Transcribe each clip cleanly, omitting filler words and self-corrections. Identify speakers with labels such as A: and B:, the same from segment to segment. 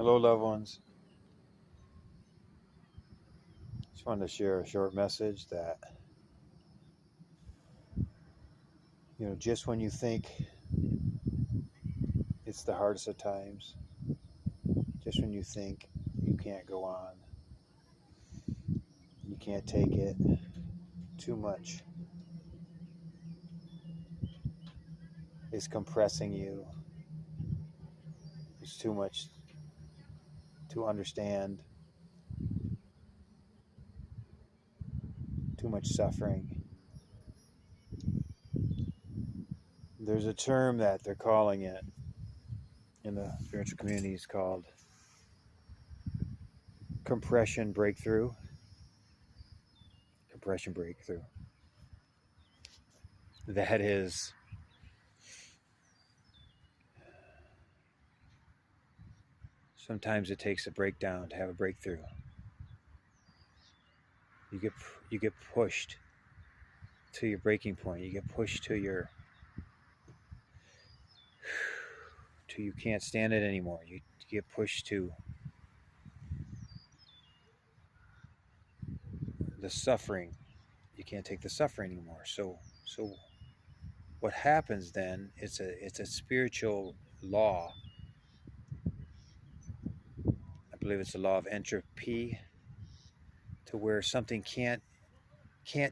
A: Hello, loved ones. Just wanted to share a short message that, just when you think it's the hardest of times, just when you think you can't go on, you can't take it, too much is compressing you, it's too much to understand, too much suffering. There's a term that they're calling it in the spiritual communities called compression breakthrough. Compression breakthrough. That is sometimes it takes a breakdown to have a breakthrough. You get pushed to your breaking point. You get pushed to you can't stand it anymore. You get pushed to the suffering. You can't take the suffering anymore. So what happens then? It's a spiritual law. I believe it's a law of entropy, to where something can't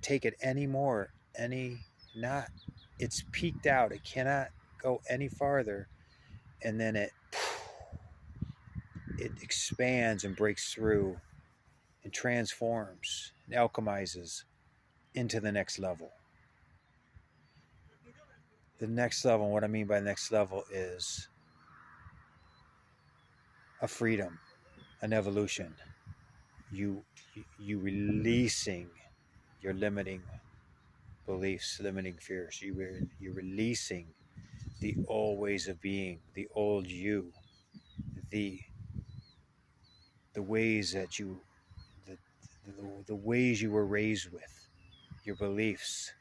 A: take it anymore. It's peaked out. It cannot go any farther, and then it expands and breaks through and transforms and alchemizes into the next level. The next level, what I mean by next level, is a freedom, an evolution. You releasing your limiting beliefs, limiting fears. You're releasing the old ways of being, the old you, the ways that the ways you were raised with. Your beliefs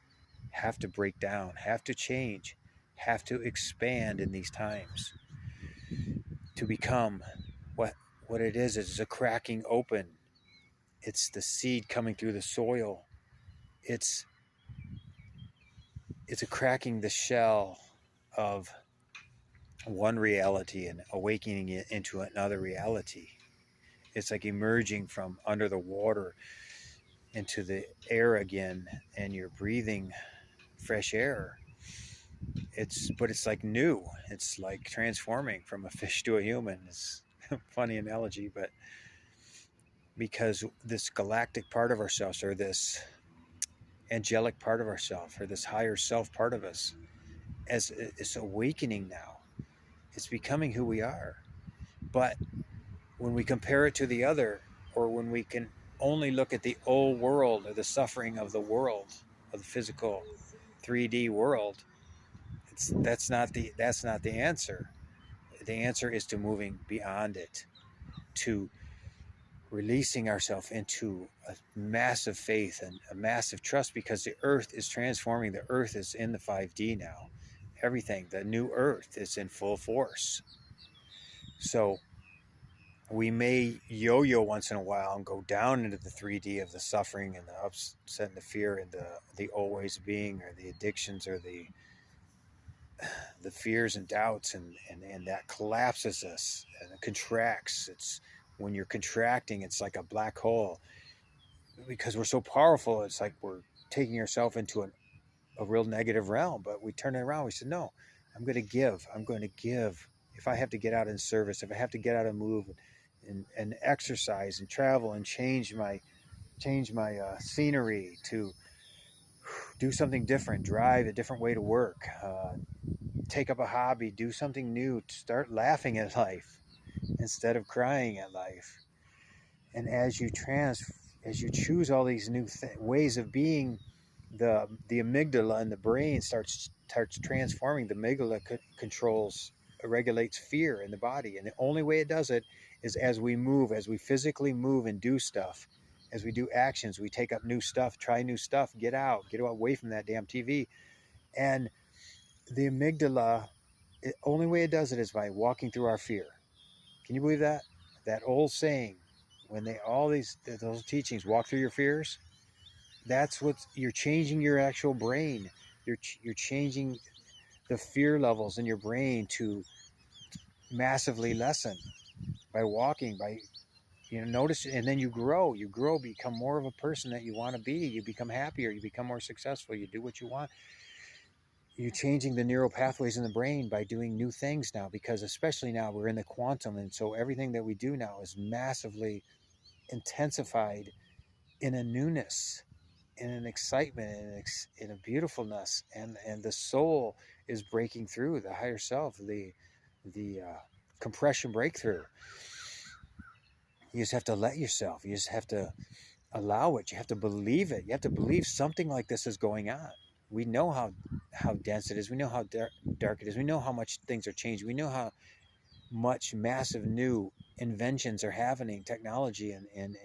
A: have to break down, have to change, have to expand in these times to become what it is. It's a cracking open. It's the seed coming through the soil. It's a cracking the shell of one reality and awakening it into another reality. It's like emerging from under the water into the air again, and you're breathing fresh air. But it's like new. It's like transforming from a fish to a human. It's a funny analogy, but because this galactic part of ourselves, or this angelic part of ourselves, or this higher self part of us, as it's awakening now, it's becoming who we are. But when we compare it to the other, or when we can only look at the old world, or the suffering of the world, of the physical 3D world, that's not the answer. The answer is to moving beyond it, to releasing ourselves into a massive faith and a massive trust, because the earth is transforming. The earth is in the 5D now. Everything, the new earth, is in full force. So we may yo-yo once in a while and go down into the 3D of the suffering and the upset and the fear and the old ways of being, or the addictions, or the fears and doubts, and that collapses us and it contracts. It's when you're contracting, it's like a black hole, because we're so powerful. It's like we're taking ourselves into a real negative realm. But we turn it around. We said, no, I'm going to give. If I have to get out in service, if I have to get out and move and exercise and travel and change my scenery, to do something different, drive a different way to work, take up a hobby, do something new, start laughing at life instead of crying at life. And as you choose all these new ways of being, the amygdala in the brain starts transforming. The amygdala regulates fear in the body, and the only way it does it is as we move, as we physically move and do stuff, as we do actions, we take up new stuff, try new stuff, get away from that damn TV. And the amygdala, the only way it does it is by walking through our fear. Can you believe that? that old saying, when they all those teachings, walk through your fears, that's what you're changing your actual brain. You're changing the fear levels in your brain to massively lessen by walking, by notice, and then you grow, become more of a person that you want to be. You become happier, you become more successful, you do what you want. You're changing the neural pathways in the brain by doing new things now, because especially now we're in the quantum, and so everything that we do now is massively intensified in a newness, in an excitement, in a beautifulness, and the soul is breaking through the higher self, the compression breakthrough. You just have to let yourself. You just have to allow it. You have to believe it. You have to believe something like this is going on. We know how dense it is. We know how dark it is. We know how much things are changing. We know how much massive new inventions are happening, technology and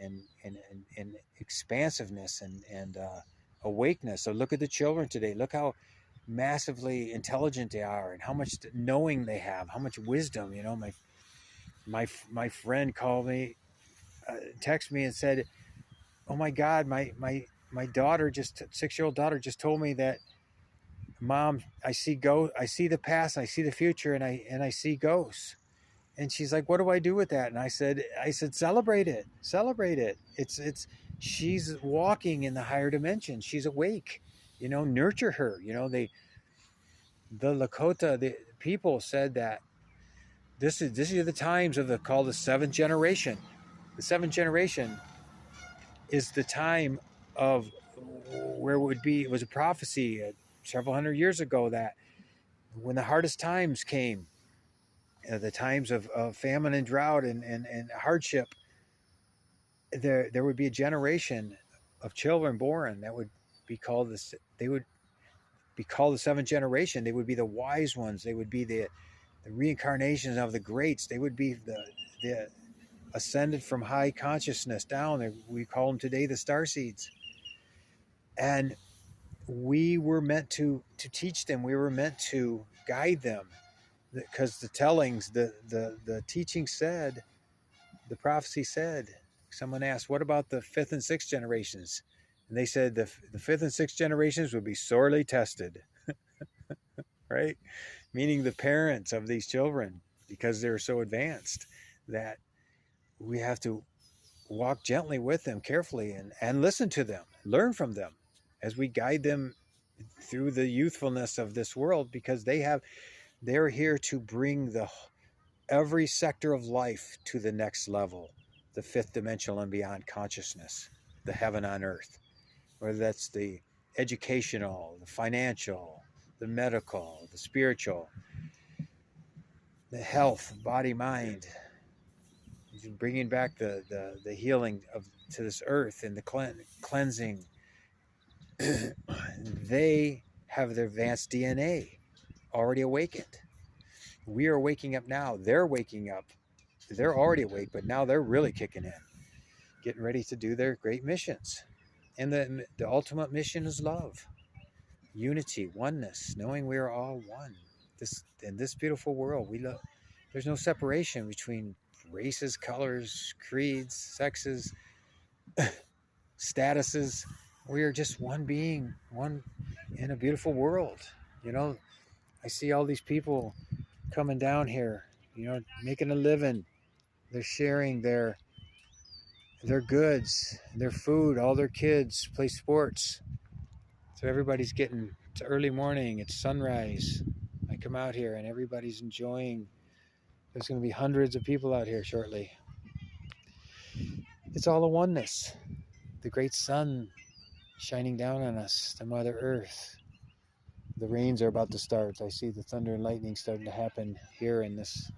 A: expansiveness and awakeness. So look at the children today. Look how massively intelligent they are, and how much knowing they have, how much wisdom. My friend called me, texted me and said, "Oh my God, my daughter, just 6-year-old daughter, just told me that, Mom, I see the past, I see the future, and I see ghosts." And she's like, "What do I do with that?" And I said, celebrate it. It's she's walking in the higher dimension. She's awake. Nurture her. The Lakota, the people said that this is the times of called the seventh generation. The seventh generation is the time of where it was a prophecy several hundred years ago, that when the hardest times came, the times of famine and drought and hardship, there would be a generation of children born that would be called they would be called the seventh generation. They would be the wise ones. They would be the reincarnations of the greats. They would be the ascended from high consciousness down. We call them today the starseeds. And we were meant to teach them. We were meant to guide them, because the tellings, the teaching said, the prophecy said. Someone asked, "What about the fifth and sixth generations?" And they said the fifth and sixth generations would be sorely tested, right? Meaning the parents of these children, because they're so advanced, that we have to walk gently with them, carefully, and listen to them, learn from them as we guide them through the youthfulness of this world, because they're here to bring every sector of life to the next level, the fifth dimensional and beyond consciousness, the heaven on earth, whether that's the educational, the financial, the medical, the spiritual, the health, body, mind, bringing back the healing to this earth, and the cleansing. They have their advanced DNA already awakened. We are waking up now. They're waking up. They're already awake, but now they're really kicking in, getting ready to do their great missions. And the ultimate mission is love, unity, oneness, knowing we are all one. In this beautiful world, there's no separation between races, colors, creeds, sexes, statuses. We are just one being, one in a beautiful world. I see all these people coming down here, making a living. They're sharing their goods, their food, all their kids play sports. So everybody's getting to early morning, it's sunrise. I come out here and everybody's enjoying. There's going to be hundreds of people out here shortly. It's all a oneness. The great sun shining down on us, the Mother Earth. The rains are about to start. I see the thunder and lightning starting to happen here in this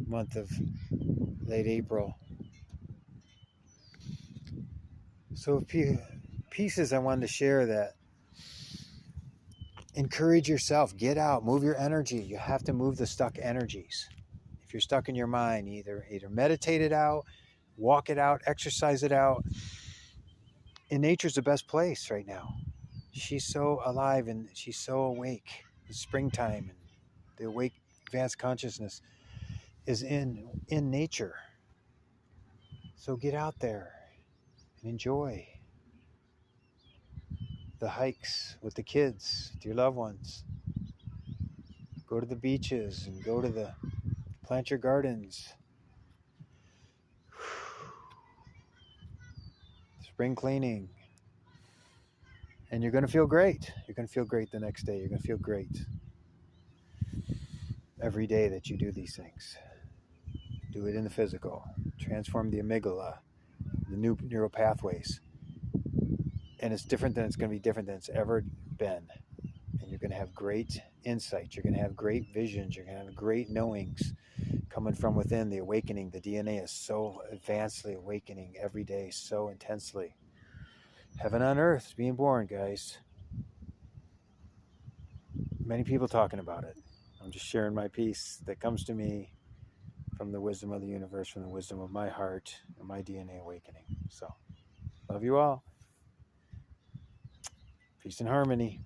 A: month of late April. So a few pieces I wanted to share that encourage yourself, get out, move your energy. You have to move the stuck energies. If you're stuck in your mind, either meditate it out, walk it out, exercise it out. And nature's the best place right now. She's so alive and she's so awake. It's springtime, and the awake advanced consciousness is in nature. So get out there and enjoy the hikes with the kids, with your loved ones. Go to the beaches and go to the plant your gardens. Spring cleaning. And you're going to feel great. You're going to feel great the next day. You're going to feel great every day that you do these things. Do it in the physical. Transform the amygdala, the new neural pathways. And it's different than it's going to be different than it's ever been. And you're going to have great insights. You're going to have great visions. You're going to have great knowings coming from within. The awakening, the DNA is so advancedly awakening every day, so intensely. Heaven on earth is being born, guys. Many people talking about it. I'm just sharing my piece that comes to me from the wisdom of the universe, from the wisdom of my heart and my DNA awakening. So, love you all. Peace and harmony.